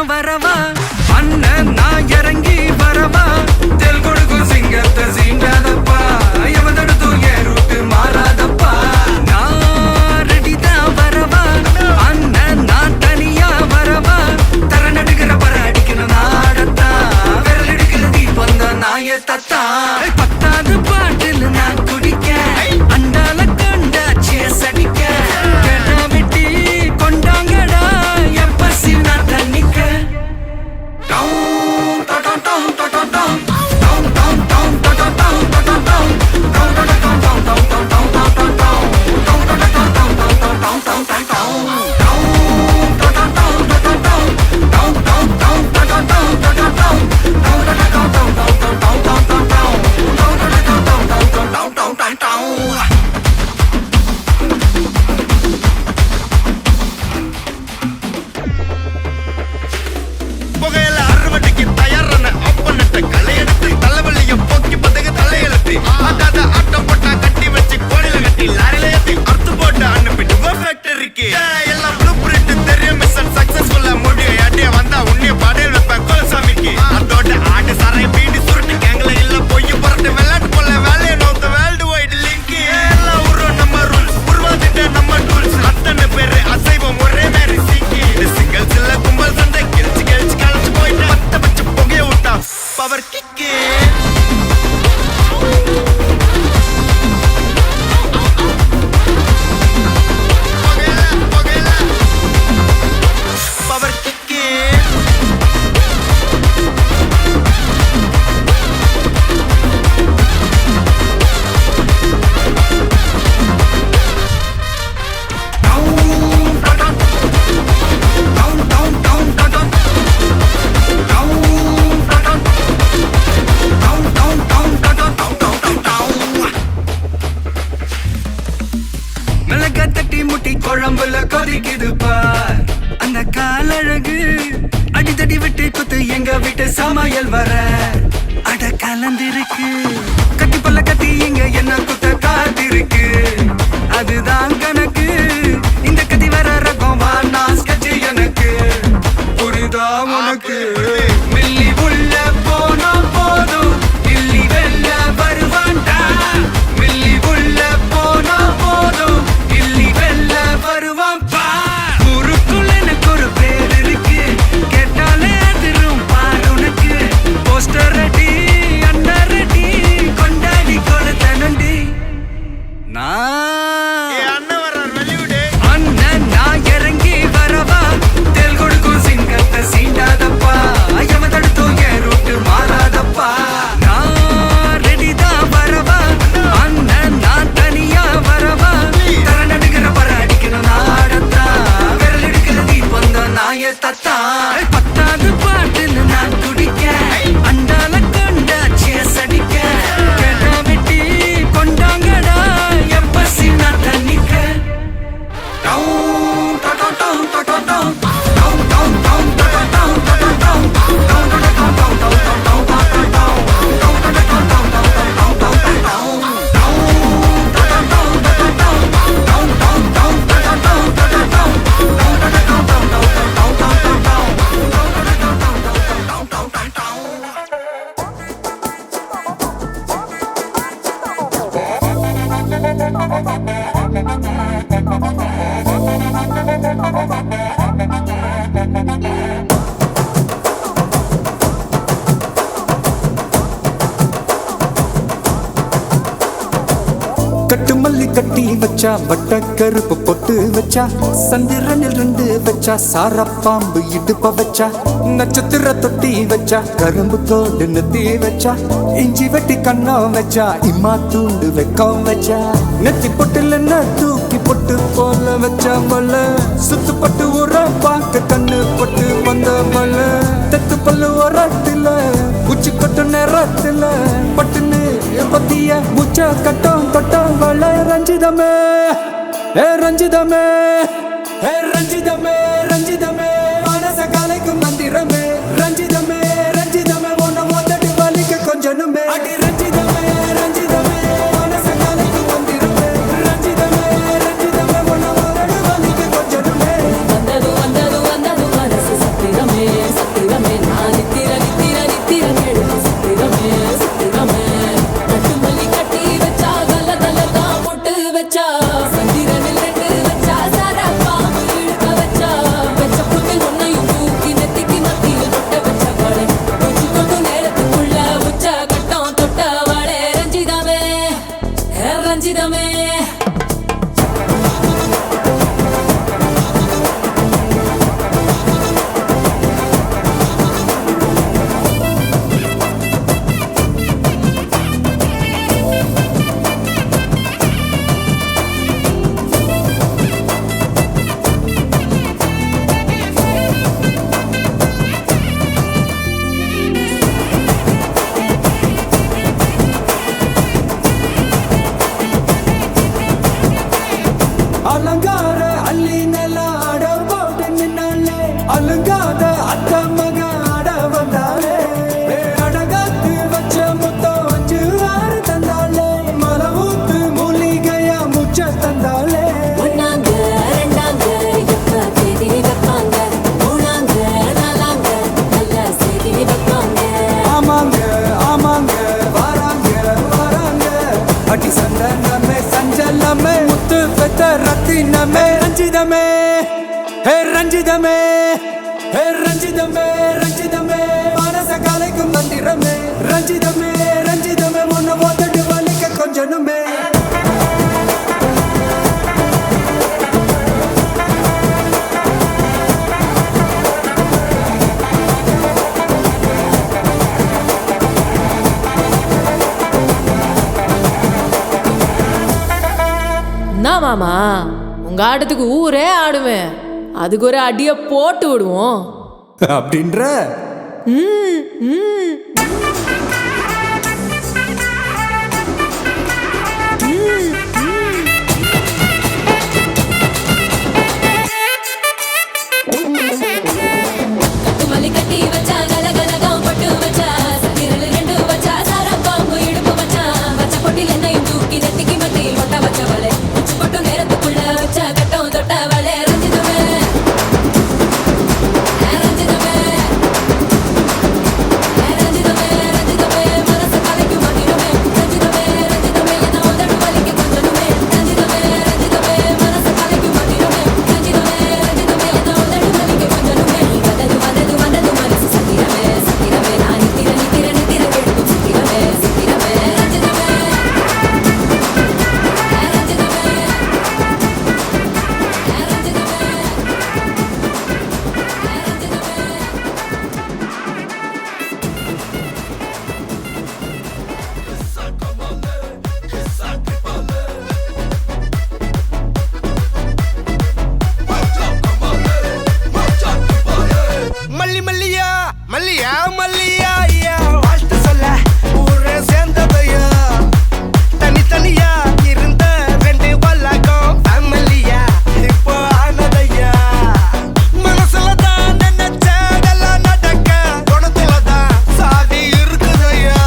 வரவா அண்ணன் நான் இறங்கி வரவா தெல் கொடுக்கும் சிங்கத்தை சீண்டாதப்பா எவதடுத்தும் என் ரூட்டு மாறாதப்பா நான் ரெடிதான் வரவா அண்ணன் நான் தனியா வரவா தர நடுக்கிற பர அடிக்கணும் நாடத்தா விரல் எடுக்கிற தீபம் தான் நாய தத்தா பத்தாவது பாட்டில் நான் குடிக்க அண்டால கண்டா சேஸ் அடிக்க கேட்டா வெட்டி கொண்டாங்கடா என் பசி நான் தண்ணிக்க புகையில அறுவடைக்கு தயாரான அப்பனட்ட களையெடுத்து தலைவலிய போக்கி பதகு தலையெழுத்து ஆட்டாத ஆட்டம் போட்டா கட்டி வச்சு கோடில கட்டி லாரில ஏத்தி அறுத்து போட்டு அனுப்பிட்டு ஃபேக்டரிக்கு எல்லாம் ப்ளூ பிரிண்ட் தெரியும் மிஷன் சக்சஸ்ஃபுல்லா முடிய அடிய வந்தா உன்னைய பாடையில் வைப்பேன் கோல்சாமிக்கு அதோட ஆட்டு சாரை பீடி சுருட்டு கேங்கல இல்ல பொய் புரட்டு விளையாட்டு போல வேலையை நோத்த வேர்ல்டு வைடு லிங்க் எல்லாம் உருவம் நம்ம ரூல்ஸ் உருவாதிட்ட நம்ம டூல்ஸ் அத்தனை பேரு அசைவம் ஒரே மாதிரி சிக்கி இது சிங்கிள்ஸ் இல்ல கும்பல் சண்டை கெளிச்சு கெளிச்சு கழிச்சு போயிட்டு பத்த பச்சை புகைய விட்டா பவர் கிக்கு பவர் கிக்கு மிளகா தட்டி முட்டி குழம்புல கொதிக்குது பார் அந்த காலழகு அடித்தடி விட்டு குத்து எங்க வீட்டு சமையல் வர அட கலந்திருக்கு கட்டி பல்ல கட்டி இங்க என்ன குத்த காத்திருக்கு அதுதான் கணக்கு இந்த கத்தி வர ரகம் வா நான் ஸ்கெட்ச் எனக்கு புரிதா உனக்கு மில்லி உள்ள போனா போதும் இல்லி வெல்ல வருவான்டா மில்லி உள்ள போனா போதும் இல்லி வெல்ல வருவான் பா ஊருக்குள்ள எனக்கு ஒரு பேர் இருக்கு கேட்டாலே அதிரும் பார் உனக்கு போஸ்டர் ரெடி அண்டர் ரெடி கொண்டாடி கொடுத்தனண்டி அண்ணன் வர்றார் வெளிவிடு அண்ணன் நான் இறங்கி வரவா தெல் கொடுக்கும் சிங்கத்தை சீண்டாதப்பா எவதடுத்தும் என் ரூட்டு மாறாதப்பா நான் ரெடிதான் வரவா அண்ணன் நான் தனியா வரவா தர நடுக்கிற பர அடிக்கணும் நாடத்தா விரல் எடுக்கிற தீபம் தான் நாய தத்தா பத்தாவது பாட்டில் நான் குடிக்க அண்டால கண்டா சேஸ் அடிக்க கேட்டா வெட்டி கொண்டாங்கடா என் பசி நான் தண்ணிக்க கட்டு மல்லி கட்டி வச்சா வட்ட கருப்பு பொட்டு வச்சா சந்திரனில் 2 வச்சா சார பாம்பு இடுப்ப வச்சா நட்சத்திர தொட்டி வச்சா கரும்பு கோடு நெத்தி வச்சா இஞ்சி வெட்டி கண்ணம் வச்சா இம்மா தூண்டு வெக்கம் வச்சா நெத்தி பொட்டுல தூக்கி பொட்டு போல வச்சா மல சுத்து பட்டு உர பார்க்க கண்ணு பொட்டு வந்த மல தெத்து பல்லு ஒரத்துல உச்சி கொட்டு நேரத்துல பட்டுன்னு பத்திய முச்ச கட்டம் கட்டம் வள ரஞ்சிதமே ஏ ரஞ்சிதமே ஏ ரஞ்சிதமே ரஞ்சிதமே மனச கலைக்கும் மந்திரமே ரஞ்சிதமே ரஞ்சிதமே ஒன்ன மொத்தடி வலிக்க கொஞ்சனுமே அடி ரஞ்சிதமே ரஞ்சிதமே மனச கலைக்கும் மந்திரமே ரஞ்சிதமே ரஞ்சிதமே ஒன்ன மொத்தடி வலிக்க கொஞ்சனுமே வந்தது வந்தது வந்தது மனசு சத்திரமே அலுங்காத அத்த மக ஆட வந்தாளே அடகாத்து வச்ச முத்தம் 5-6 தந்தாளே மலவூத்து மூலிகையா முச்ச தந்தாளே ஒன்னாங்க ரெண்டாங்க எப்ப தேதி வைப்பாங்க மூணாங்க நாலாங்க நல்ல செய்தி வைப்பாங்க ஆமாங்க ஆமாங்க வராங்க வராங்க அடி சந்தனமே சஞ்சலமே முத்து பெத்த ரத்தினமே ரஞ்சிதமே ஹே ரஞ்சிதமே ஹே ரஞ்சிதமே ரஞ்சிதமே மனச கலைக்கும் மந்திரமே ரஞ்சிதமே ரஞ்சிதமே உன்னை ஓதட்டு வலிக்க கொஞ்சனுமே என்ன மாமா உங்க ஆட்டத்துக்கு ஊரே ஆடுவேன் அதுக்கு ஒரு அடிய போட்டு விடுவோம் அப்படின்ற கட்டுமல்லி கட்டி வச்சா கலகலகம் பட்டு வச்சா சத்திரல் 2 வச்சா சாரப்பாம்பு இடுப்பு வச்சா வச்ச பொட்டில் என்னையும் தூக்கி நெத்திக்கு மட்டி மொட்டை வச்சவளே உச்சி பொட்டு நேரத்துக்குள்ள வச்ச கட்டம் தொட்டவளே ரஞ்சிதமே ரஞ்சிதமே ரஞ்சிதமே ரஞ்சிதமே மனசு கலைக்கும் மட்டிடுமே ரஞ்சிதமே ரஞ்சிதமே என்ன உதடு வலிக்க கொஞ்சனுமே ரஞ்சிதமே ரஞ்சிதமே மனசு கலைக்கும் மட்டிடுமே ரஞ்சிதமே ரஞ்சிதமே என்ன உதடு வலிக்க கொஞ்சனுமே வந்தது வந்தது வந்தது மனசு சத்திரமே சத்திரமே நான் நித்திர நித்திர நித்திர கெடுக்கும் சத்திரமே சத்திரமே ரஞ்சிதமே ரஞ்சிதமே மல்லி மல்லியா மல்லியா மல்லியா ஐயா வாழ்த்து சொல்ல ஊரே சேர்ந்ததையா தனித்தனியா இருந்த 2 வல்லகம் ஃபேமிலியா இப்போ ஆனதையா மனசுலதான் நினைச்சதெல்லாம் நடக்க குணத்துலதான் சாதி இருக்குதையா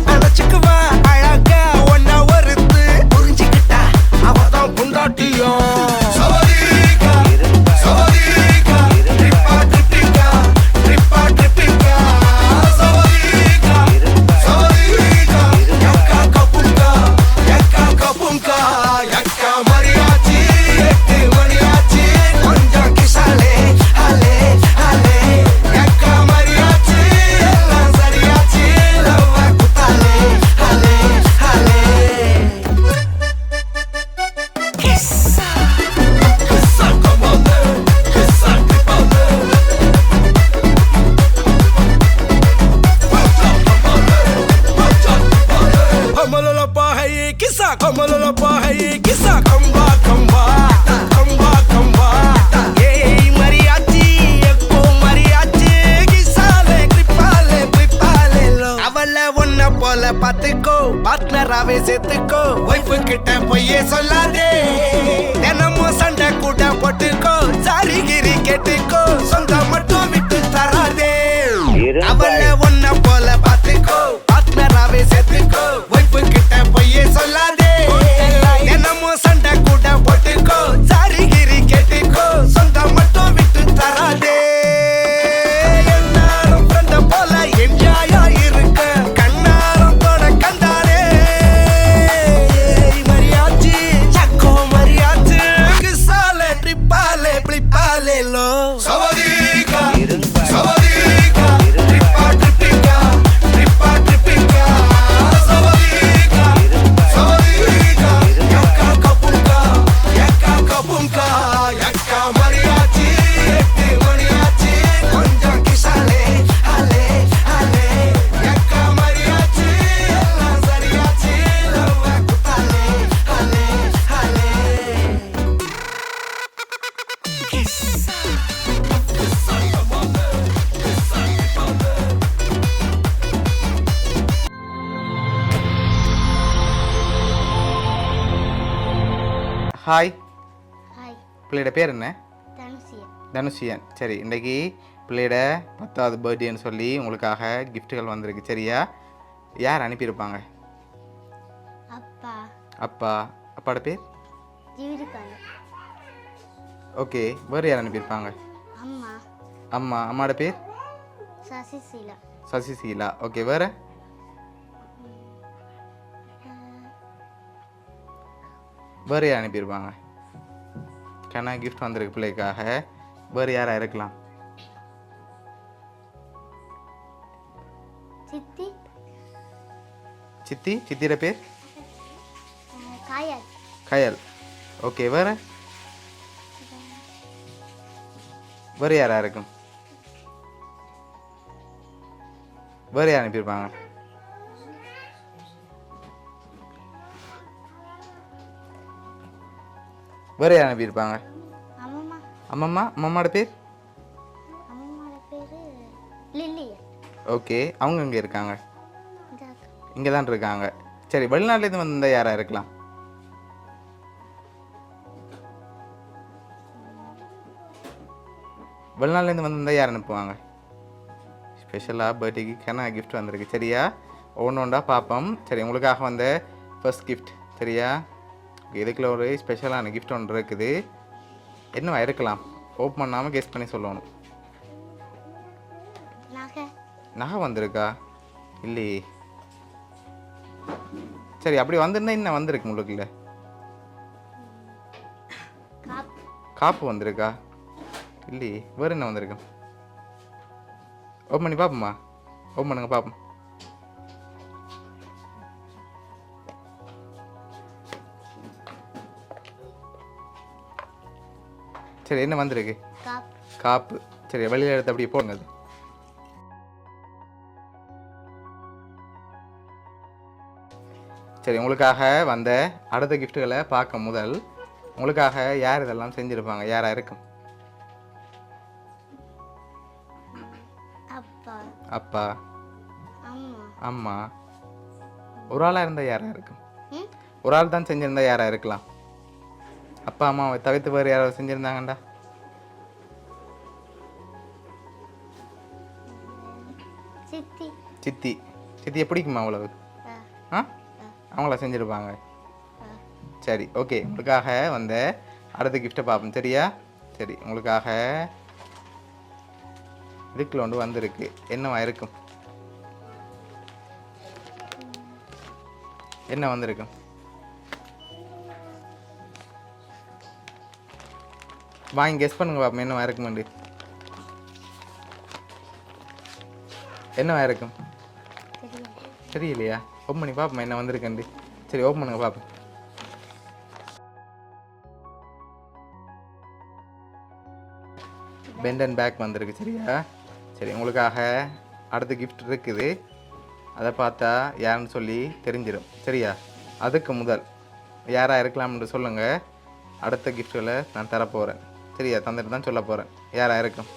நினைச்சுக்குவா அழகா ஒன்ன ஒருத்து புரிஞ்சுக்கிட்டா அவதான் புண்டாட்டியும் பாத்துக்கோ பார்ட்னராவே சேர்த்துக்கோ வைஃபு கிட்ட பொய்யே சொல்லாதே தினமும் சண்டை கூட போட்டுக்கோ சாரி கிரி கேட்டுக்கோ சொந்தம் மட்டும் விட்டு தராதே அவளை ஒன்ன போல பாத்துக்கோ பார்ட்னராவே சேர்த்துக்கோ வைஃபு கிட்ட பொய்யே சொல்லாதே தினமும் சண்டை கூட போட்டுக்கோ சாரி கிரி கேட்டுக்கோ சொந்தம் மட்டும் விட்டு தராதே எல்லாரும் ஃப்ரெண்ட போல என்ஜாயா இருக்க கண்ணாரம் தொட கண்டாரே மரியாச்சி சக்கோ மரியாச்சி கிசாலே ட்ரிப்பாலே பிளிப்பாலே லோ சவதிகா சவதிகா ட்ரிப்பா ட்ரிப்பிகா ட்ரிப்பா ட்ரிப்பிகா சவதிகா சவதிகா யக்கா கபுங்கா யக்கா மரியாச்சி 8 மணியாச்சி கொஞ்சம் கிசாலே ஹலே ஹலே யக்கா மரியாச்சி எல்லாம் சரியாச்சி லவ்வ குத்தாலே ஹலே ஹலே ஹாய் ஹாய் பிள்ளையோட பேர் என்ன? தனுசியா தனுஷியன். சரி, இன்றைக்கி பிள்ளையோட 10வது பர்த்டேன்னு சொல்லி உங்களுக்காக கிஃப்ட்டுகள் வந்திருக்கு. சரியா? யார் அனுப்பியிருப்பாங்க? அப்பா அப்பா. அப்பாவோட பேர்? ஜீவிதகாலு. ஓகே. வேறு யார் அனுப்பியிருப்பாங்க? அம்மா அம்மா. அம்மாவோட பேர்? சசிசீலா. சசிசீலா. ஓகே. வேறு? வேறு யார் அனுப்பியிருப்பாங்க? கண்ணா கிஃப்ட் வந்திருக்கு பிள்ளைக்காக. வேறு யாராக இருக்கலாம்? சித்தி சித்தி. சித்தியோட பேர்? காயல். கயல். ஓகே. வேறு? வேறு யாராக இருக்கும்? வேறு யார் அனுப்பியிருப்பாங்க? வேறு யார் அனுப்பியிருப்பாங்க? அம்மம்மா. அம்மம்மா. அம்மம்மாவோட பேர்? அம்மம்மாவோட பேரு லில்லியன். ஓகே. அவங்க இங்கே இருக்காங்க? இந்த இங்கே தான் இருக்காங்க. சரி, வெளிநாட்டிலேருந்து வந்த யாராக இருக்கலாம்? வெளிநாட்டிலேருந்து வந்திருந்தால் யார் அனுப்புவாங்க? ஸ்பெஷலாக பர்த்டேக்கு கண்ணா கிஃப்ட் வந்திருக்கு. சரியா? ஒன்று ஒன்றா பார்ப்போம். சரி, உங்களுக்காக வந்த ஃபர்ஸ்ட் கிஃப்ட். சரியா? இதுக்குள்ள ஒரு ஸ்பெஷலான கிஃப்ட் ஒன்று இருக்குது. என்னவா இருக்கலாம்? ஓப்பன் பண்ணாமல் கெஸ் பண்ணி சொல்லணும். நகை. நகை வந்திருக்கா? இல்லையே. சரி, அப்படி வந்திருந்தா என்ன வந்திருக்கு உங்களுக்குள்ள? காப்பு. காப்பு வந்திருக்கா? இல்லையே. வேறு என்ன வந்திருக்கு? ஓப்பன் பண்ணி பார்ப்போம்மா. ஓப்பன் பண்ணுங்க பார்ப்போம். சரி, என்ன வந்திருக்கு? காப்பு. காப்பு. சரி, வெளியில் எடுத்து அப்படியே போடுங்க அது. சரி, உங்களுக்காக வந்த அடுத்த கிஃப்ட்டுகளை பார்க்க முதல் உங்களுக்காக யார் இதெல்லாம் செஞ்சுருப்பாங்க? யாராக இருக்கும்? அப்பா. அப்பா. அம்மா. அம்மா. ஒரு ஆளாக இருந்தால் யாராக இருக்கும்? ம்? ஒரு ஆள் தான் செஞ்சுருந்தா யாராக இருக்கலாம்? அப்பா அம்மாவை தவிர்த்து வேறு யாராவது செஞ்சுருந்தாங்கண்டா? சித்தி. சித்தி. சித்தியை பிடிக்குமா அவ்வளவு? ஆ, அவங்கள செஞ்சுருப்பாங்க. சரி, ஓகே. உங்களுக்காக வந்த அடுத்த கிஃப்ட்டை பார்ப்போம். சரியா? சரி, உங்களுக்காக இதுக்குள்ள ஒன்று வந்திருக்கு. என்னவா இருக்கும்? என்ன வந்திருக்கும்? வாங்கி கெஸ் பண்ணுங்க பாப்போம். என்னவா இருக்குமெண்டு. என்னவா இருக்கும்? தெரியலையா? ஓப்பன் பண்ணி பார்ப்போம் என்ன வந்திருக்குண்டு. சரி, ஓப்பன் பண்ணுங்க பார்ப்போம். பெண்ட் அண்ட் பேக் வந்திருக்கு. சரியா? சரி, உங்களுக்காக அடுத்த கிஃப்ட் இருக்குது. அதை பார்த்தா யாருன்னு சொல்லி தெரிஞ்சிடும். சரியா? அதுக்கு முதல் யாராக இருக்கலாம்னு சொல்லுங்கள். அடுத்த கிஃப்ட்களை நான் தரப்போகிறேன். சரியா? தந்துட்டு தான் சொல்ல போகிறேன் யாராக இருக்கும்.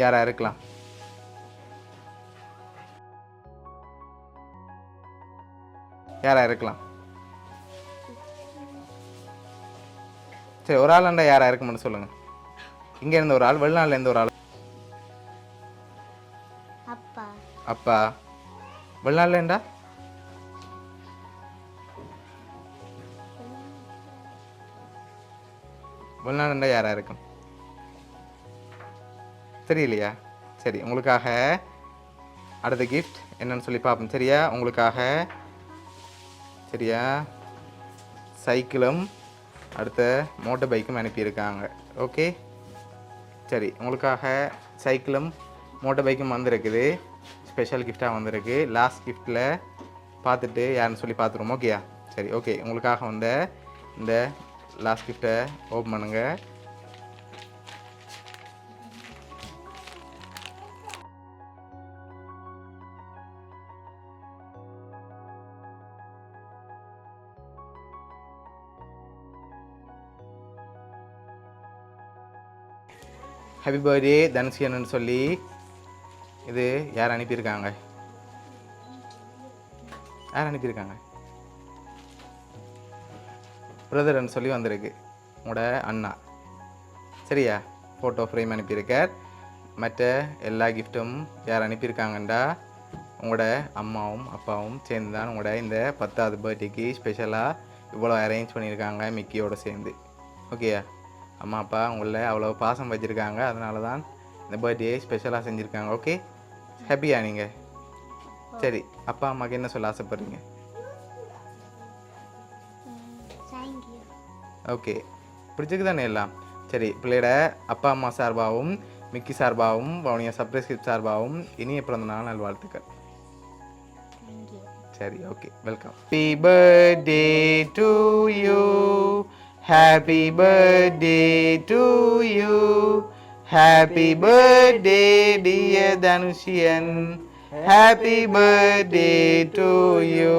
யாராக இருக்கலாம்? யாராக இருக்கலாம்? சரி, ஒரு ஆளாண்டா யாராக இருக்கும்னு சொல்லுங்கள். இங்கே இருந்த ஒரு ஆள், வெளிநாட்டில் இருந்த ஒரு ஆள். அப்பா. அப்பா. வெளிநாட்டில் ஏண்டா? வெளிநாடுண்டா யாராக இருக்கும்? தெரியலையா? சரி, உங்களுக்காக அடுத்த கிஃப்ட் என்னன்னு சொல்லி பார்ப்போம். சரியா? உங்களுக்காக சரியா சைக்கிளும் அடுத்த மோட்டர் பைக்கும் அனுப்பியிருக்காங்க. ஓகே. சரி, உங்களுக்காக சைக்கிளும் மோட்டர் பைக்கும் வந்திருக்குது. ஸ்பெஷல் கிஃப்டாக வந்திருக்கு. லாஸ்ட் கிஃப்டில் பார்த்துட்டு யாருன்னு சொல்லி பார்த்துருவோம். ஓகேயா? சரி, ஓகே. உங்களுக்காக வந்த இந்த லாஸ்ட் கிஃப்டை ஓப்பன் பண்ணுங்கள். ஹாப்பி பர்த்டே தனுஷியன்னு சொல்லி இது யார் அனுப்பியிருக்காங்க? யார் அனுப்பியிருக்காங்க? பிரதர்ன்னு சொல்லி வந்திருக்கு உங்களோட அண்ணா. சரியா? ஃபோட்டோ ஃப்ரேம் அனுப்பியிருக்கார். மற்ற எல்லா கிஃப்ட்டும் யார் அனுப்பியிருக்காங்கண்டா உங்களோட அம்மாவும் அப்பாவும் சேர்ந்து தான் உங்களோட இந்த 10வது பர்த்டேக்கு ஸ்பெஷலாக இவ்வளோ அரேஞ்ச் பண்ணியிருக்காங்க மிக்கியோட சேர்ந்து. ஓகேயா? அம்மா அப்பா உங்களை அவ்வளோ பாசம் வச்சுருக்காங்க, அதனால தான் இந்த பர்த்டே ஸ்பெஷலாக செஞ்சுருக்காங்க. ஓகே, ஹாப்பியா நீங்கள்? சரி, அப்பா அம்மாவுக்கு என்ன சொல்ல ஆசைப்படுறீங்க? தேங்க்யூ. ஓகே, பிடிச்சிருக்கு தானே எல்லாம்? சரி, பிள்ளையோட அப்பா அம்மா சார்பாகவும் மிக்கி சார்பாகவும் வவுனியா சர்ப்ரைஸ் கிஃப்ட் சார்பாகவும் இனிய பிறந்த நாள் நல்வாழ்த்துக்கள். தேங்க்யூ. சரி, okay, welcome. Happy birthday to you, happy birthday to you, happy birthday dear Thanushiyan, happy birthday to you.